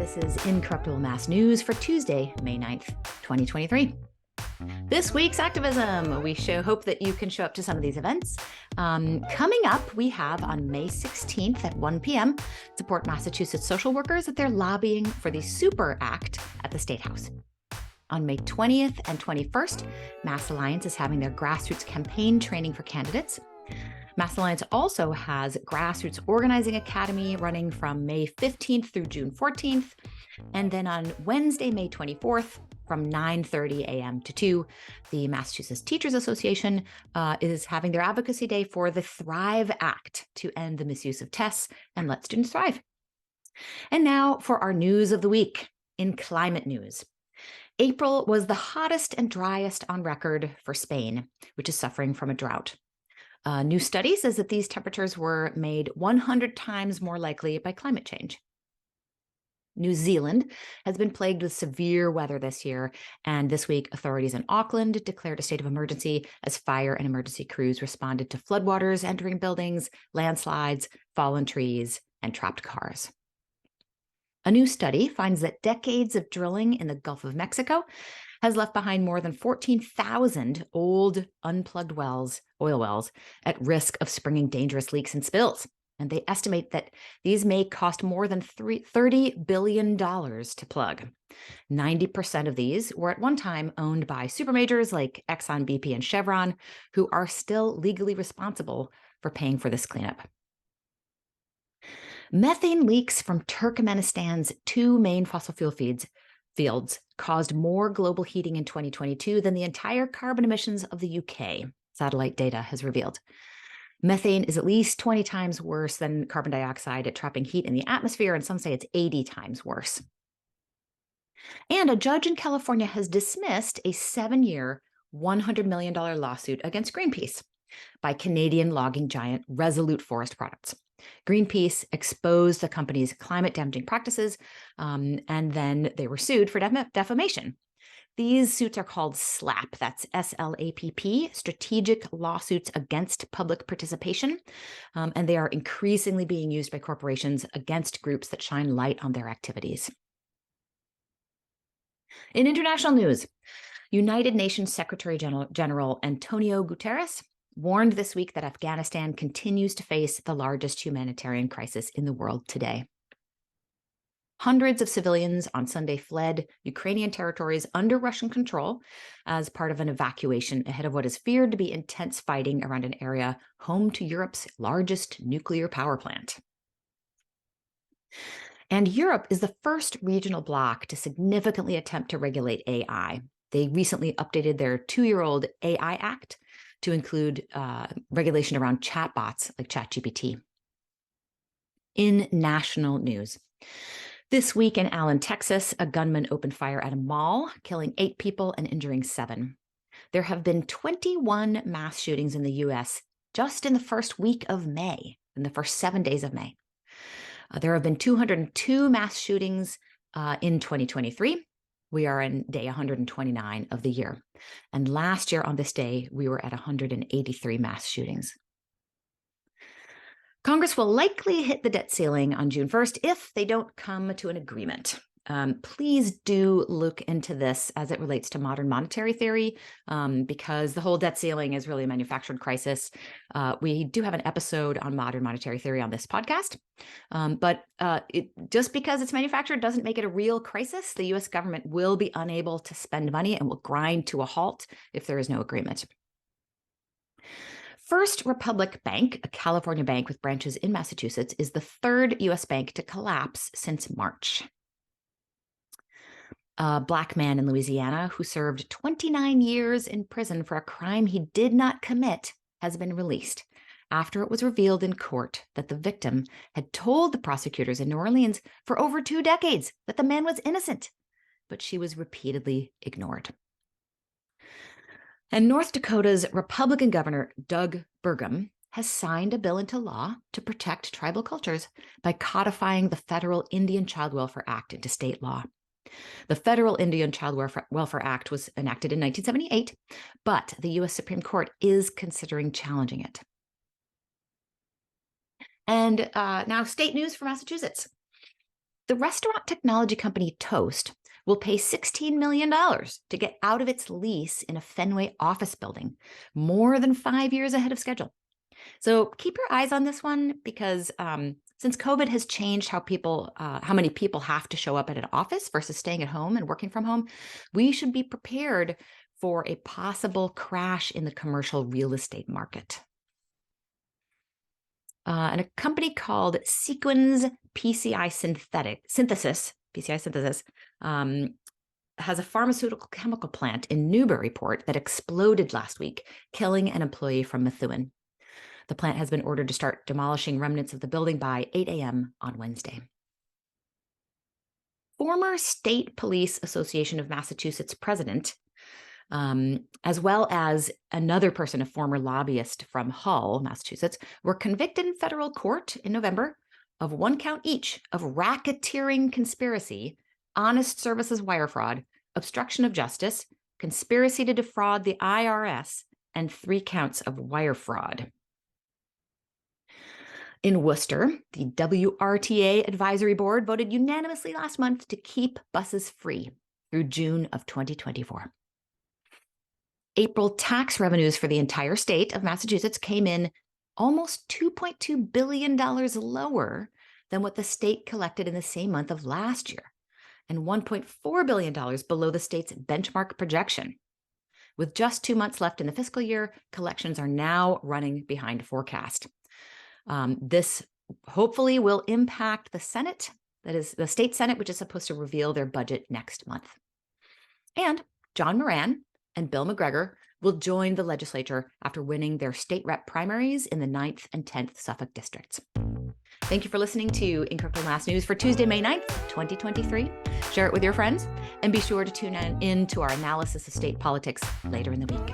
This is Incorruptible Mass News for Tuesday, May 9th, 2023. This week's activism, we hope that you can show up to some of these events. Coming up, we have on May 16th at 1 p.m. support Massachusetts social workers at their lobbying for the Super Act at the State House. On May 20th and 21st, Mass Alliance is having their grassroots campaign training for candidates. Mass Alliance also has Grassroots Organizing Academy running from May 15th through June 14th. And then on Wednesday, May 24th, from 9:30 a.m. to 2, the Massachusetts Teachers Association is having their advocacy day for the THRIVE Act to end the misuse of tests and let students thrive. And now for our news of the week. In climate news, April was the hottest and driest on record for Spain, which is suffering from a drought. A new study says that these temperatures were made 100 times more likely by climate change. New Zealand has been plagued with severe weather this year, and this week authorities in Auckland declared a state of emergency as fire and emergency crews responded to floodwaters entering buildings, landslides, fallen trees, and trapped cars. A new study finds that decades of drilling in the Gulf of Mexico has left behind more than 14,000 old, unplugged oil wells, at risk of springing dangerous leaks and spills. And they estimate that these may cost more than $30 billion to plug. 90% of these were at one time owned by supermajors like Exxon, BP, and Chevron, who are still legally responsible for paying for this cleanup. Methane leaks from Turkmenistan's two main fossil fuel fields caused more global heating in 2022 than the entire carbon emissions of the UK, satellite data has revealed. Methane is at least 20 times worse than carbon dioxide at trapping heat in the atmosphere, and some say it's 80 times worse. And a judge in California has dismissed a 7-year, $100 million lawsuit against Greenpeace by Canadian logging giant Resolute Forest Products. Greenpeace exposed the company's climate-damaging practices, and then they were sued for defamation. These suits are called SLAPP, that's S-L-A-P-P, Strategic Lawsuits Against Public Participation, and they are increasingly being used by corporations against groups that shine light on their activities. In international news, United Nations Secretary General Antonio Guterres warned this week that Afghanistan continues to face the largest humanitarian crisis in the world today. Hundreds of civilians on Sunday fled Ukrainian territories under Russian control as part of an evacuation ahead of what is feared to be intense fighting around an area home to Europe's largest nuclear power plant. And Europe is the first regional bloc to significantly attempt to regulate AI. They recently updated their 2-year-old AI Act to include regulation around chatbots like ChatGPT. In national news, this week in Allen, Texas, a gunman opened fire at a mall, killing 8 people and injuring 7. There have been 21 mass shootings in the U.S. just in the first week of May, in the first 7 days of May. There have been 202 mass shootings in 2023. We are in day 129 of the year. And last year on this day, we were at 183 mass shootings. Congress will likely hit the debt ceiling on June 1st if they don't come to an agreement. Please do look into this as it relates to modern monetary theory, because the whole debt ceiling is really a manufactured crisis. We do have an episode on modern monetary theory on this podcast, but just because it's manufactured doesn't make it a real crisis. The U.S. government will be unable to spend money and will grind to a halt if there is no agreement. First Republic Bank, a California bank with branches in Massachusetts, is the third U.S. bank to collapse since March. A Black man in Louisiana who served 29 years in prison for a crime he did not commit has been released after it was revealed in court that the victim had told the prosecutors in New Orleans for over 2 decades that the man was innocent, but she was repeatedly ignored. And North Dakota's Republican Governor Doug Burgum has signed a bill into law to protect tribal cultures by codifying the Federal Indian Child Welfare Act into state law. The Federal Indian Child Welfare Act was enacted in 1978, but the U.S. Supreme Court is considering challenging it. And now state news for Massachusetts. The restaurant technology company Toast will pay $16 million to get out of its lease in a Fenway office building, more than 5 years ahead of schedule. So keep your eyes on this one because since COVID has changed how many people have to show up at an office versus staying at home and working from home, we should be prepared for a possible crash in the commercial real estate market. And a company called Sequens PCI Synthesis, has a pharmaceutical chemical plant in Newburyport that exploded last week, killing an employee from Methuen. The plant has been ordered to start demolishing remnants of the building by 8 a.m. on Wednesday. Former State Police Association of Massachusetts president, as well as another person, a former lobbyist from Hull, Massachusetts, were convicted in federal court in November of 1 count each of racketeering conspiracy, honest services wire fraud, obstruction of justice, conspiracy to defraud the IRS, and 3 counts of wire fraud. In Worcester, the WRTA Advisory Board voted unanimously last month to keep buses free through June of 2024. April tax revenues for the entire state of Massachusetts came in almost $2.2 billion lower than what the state collected in the same month of last year, and $1.4 billion below the state's benchmark projection. With just 2 months left in the fiscal year, collections are now running behind forecast. This hopefully will impact the Senate, that is the state Senate, which is supposed to reveal their budget next month. And John Moran and Bill McGregor will join the legislature after winning their state rep primaries in the 9th and 10th Suffolk districts. Thank you for listening to Incredible Mass News for Tuesday, May 9th, 2023. Share it with your friends and be sure to tune in to our analysis of state politics later in the week.